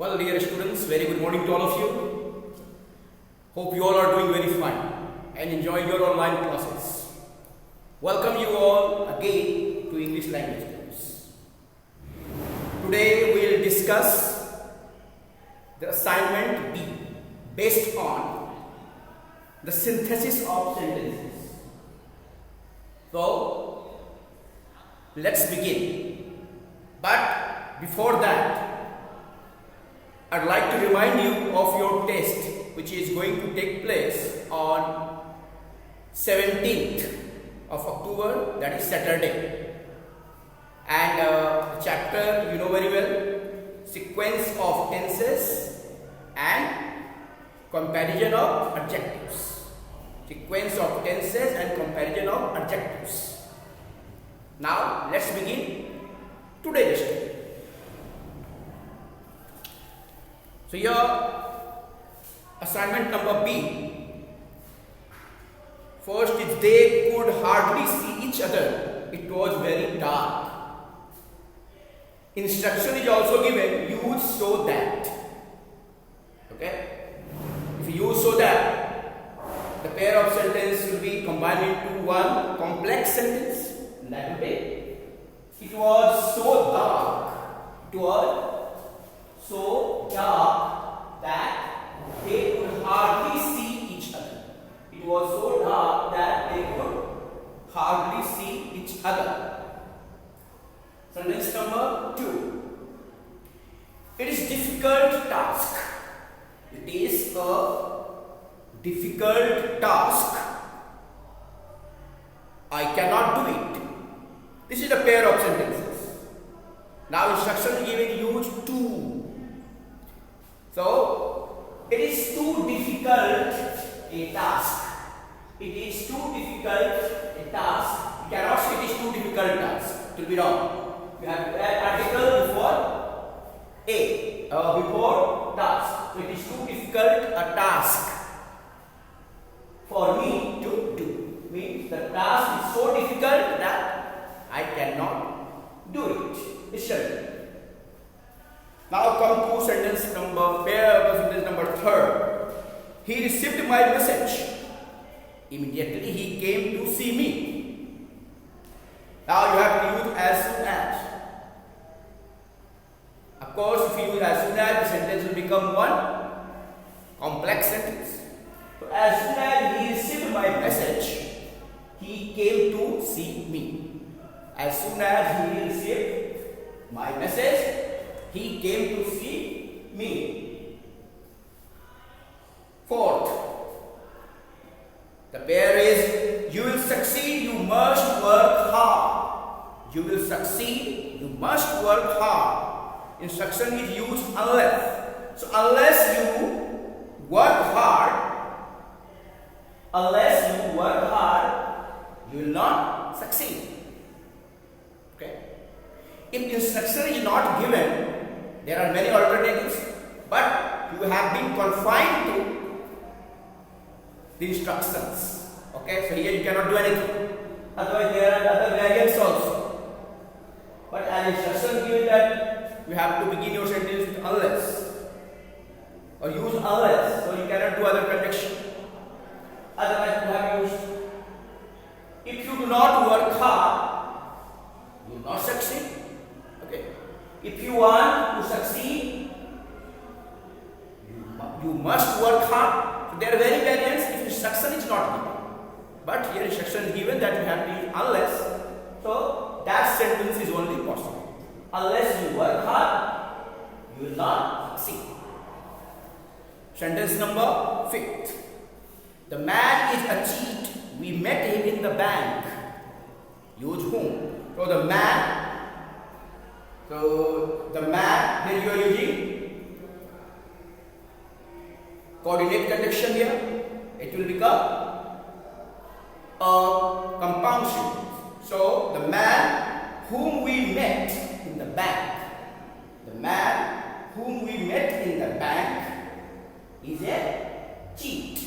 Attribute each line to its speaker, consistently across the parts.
Speaker 1: Well, dear students, very good morning to all of you. Hope you all are doing very fine and enjoying your online classes. Welcome you all again to English language course. Today we will discuss the assignment B based on the synthesis of sentences. So, let's begin. But before that, I'd like to remind you of your test which is going to take place on 17th of October, that is Saturday. And the chapter you know very well, sequence of tenses and comparison of adjectives. Sequence of tenses and comparison of adjectives. Now let's begin today's study. So your assignment number B. First is they could hardly see each other. It was very dark. Instruction is also given, use so that. Okay? If you use so that, the pair of sentences will be combined into one complex sentence. And that will be, it was so dark. It was so dark that they could hardly see each other. It was so dark that they could hardly see each other. Sentence number 2. It is difficult task. It is a difficult task. I cannot do it. This is a pair of sentences. Now instruction given, use to. So, it is too difficult a task. It is too difficult a task. You cannot say it is too difficult task. It will be wrong. You have to add article before a, before task. So, it is too difficult a task for me to do. Means the task is so difficult that I cannot do it. It's certain. Now come to sentence number 3. He received my message. Immediately he came to see me. Now you have to use as soon as. Of course, if you use as soon as, the sentence will become one complex sentence. So as soon as he received my message, he came to see me. As soon as he received my message, he came to see me. 4th, the pair is, you will succeed, you must work hard. You will succeed, you must work hard. Instruction is used unless. So unless you work hard, you will not succeed. Okay? If instruction is not given, there are many alternatives, but you have been confined to the instructions. Okay, so here you cannot do anything. Otherwise, there are other variants also. But an instruction given that you have to begin your sentence with unless or use unless, so you cannot do other conjunction. Otherwise, you have used if you do not work hard, you will not succeed. Okay. If you want to succeed, you must work hard. So there are very variants if instruction is not given. But here instruction is given that you have to use unless. So that sentence is only possible. Unless you work hard, you will not succeed. Sentence number 5th. The man is a cheat. We met him in the bank. Use whom? So the man. So the man, then you are using coordinate conjunction here. It will become a compound sentence. So the man whom we met in the bank. The man whom we met in the bank is a cheat.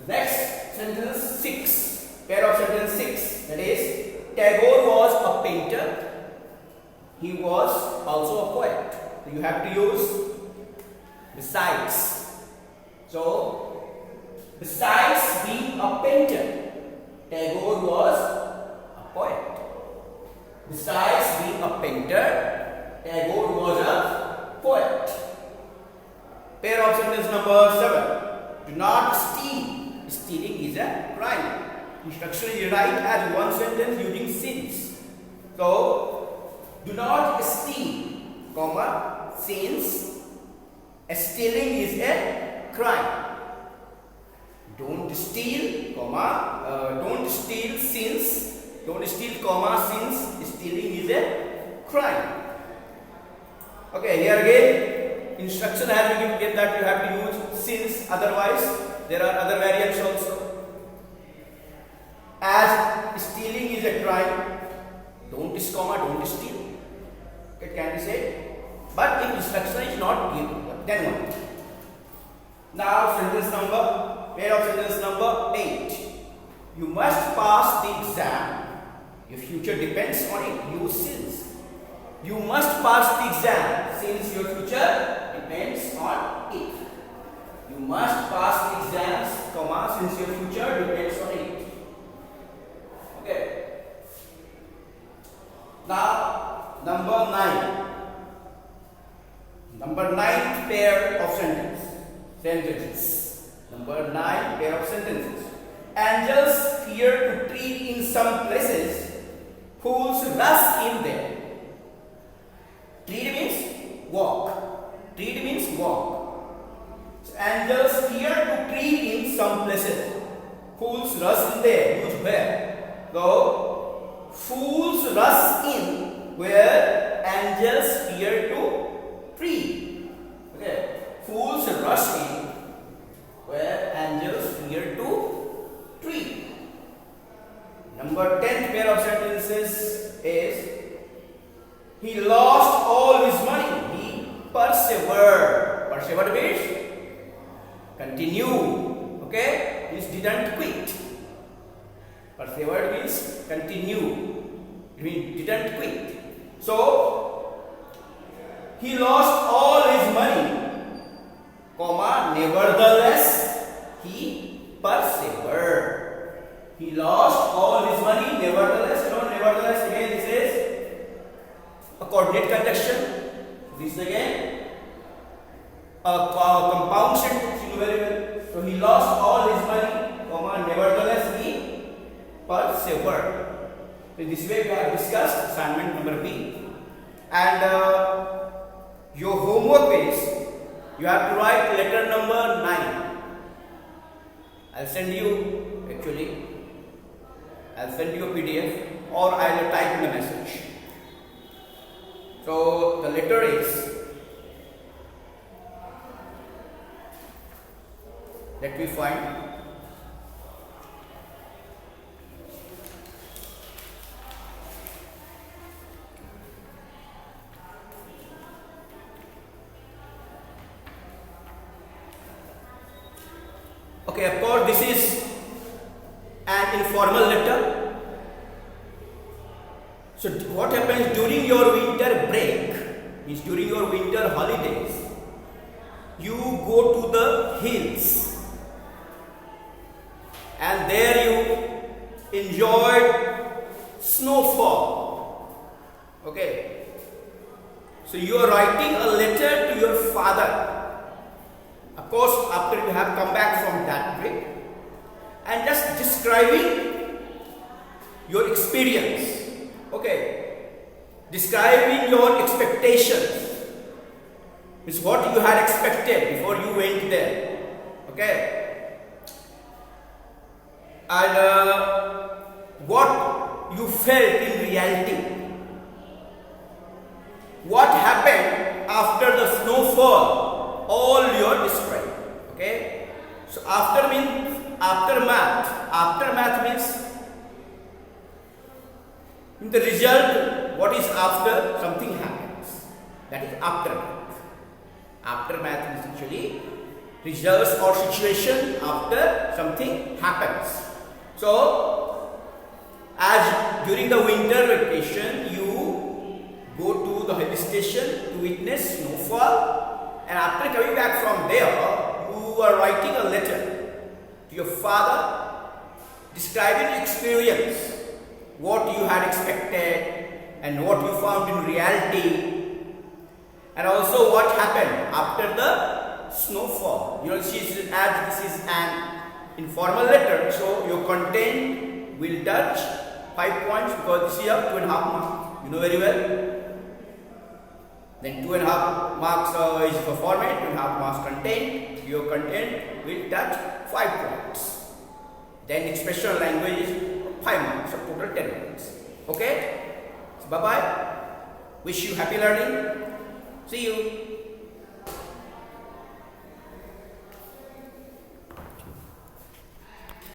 Speaker 1: Next sentence 6. Pair of sentence 6. That is, Tagore was a painter. he was also a poet. So you have to use besides. So, besides being a painter, Tagore was a poet. Besides being a painter, Tagore was a poet. Pair of sentence number 7. Do not steal. Stealing is a crime. Instruction write as one sentence using since. So, do not steal, comma, since stealing is a crime. Don't steal, comma, don't steal since, don't steal, comma, since stealing is a crime. Okay, here again, instruction has been given that you have to use since, otherwise there are other variants also. As stealing is a crime, don't steal. It can be said, but if instruction is not given, then what? Now pair of sentence number 8. You must pass the exam. Your future depends on it. Use since. You must pass the exam since your future depends on it. You must pass the exams, comma, since your future depends on it. Okay. Now, number 9. Number 9 pair of sentences. Number 9 pair of sentences. Angels fear to tread in some places, fools rush in there. Tread means walk. Tread means walk. So, angels fear to tread in some places, fools rush in there. Use where. So, fools rush in where angels fear to tread. Okay. Fools rush in where angels fear to tread. Number 10 pair of sentences is he lost all his money. He persevered. Persevered means continue. Okay? He didn't quit. Persevered means continue. It means didn't quit. So, he lost all his money, comma, nevertheless, he persevered. He lost all his money, nevertheless. Nevertheless, again, this is a coordinate conjunction. This is again a compound sentence, you know very well. So, he lost all his money, comma, nevertheless, he persevered. So, this way we have discussed assignment number B. And your homework is you have to write letter number 9. I'll send you a PDF or I'll type in a message. So the letter is, let me find. Okay, of course, this is an informal letter. So, what happens during your winter break, means during your winter holidays, you go to the hills and there you enjoy snowfall. Okay, so you are writing a letter to your father. Of course, after you have come back from that break, and just describing your experience, okay, describing your expectations, is what you had expected before you went there, okay, and what you felt in reality, what happened after the snowfall. All your describe. Okay. So after means aftermath. Aftermath means in the result. What is after something happens? That is aftermath. Aftermath is actually results or situation after something happens. So as during the winter vacation you go to the hill station to witness snowfall, and after coming back from there, you are writing a letter to your father describing your experience, what you had expected and what you found in reality, and also what happened after the snowfall. You know, as this is an informal letter, so your content will touch 5 points because this is a 2.5 marks. You know very well. Then 2.5 marks is for format, 2.5 marks content. Your content will touch 5 points. Then expression language is 5 marks, so total 10 points. Okay? So bye bye. Wish you happy learning. See you.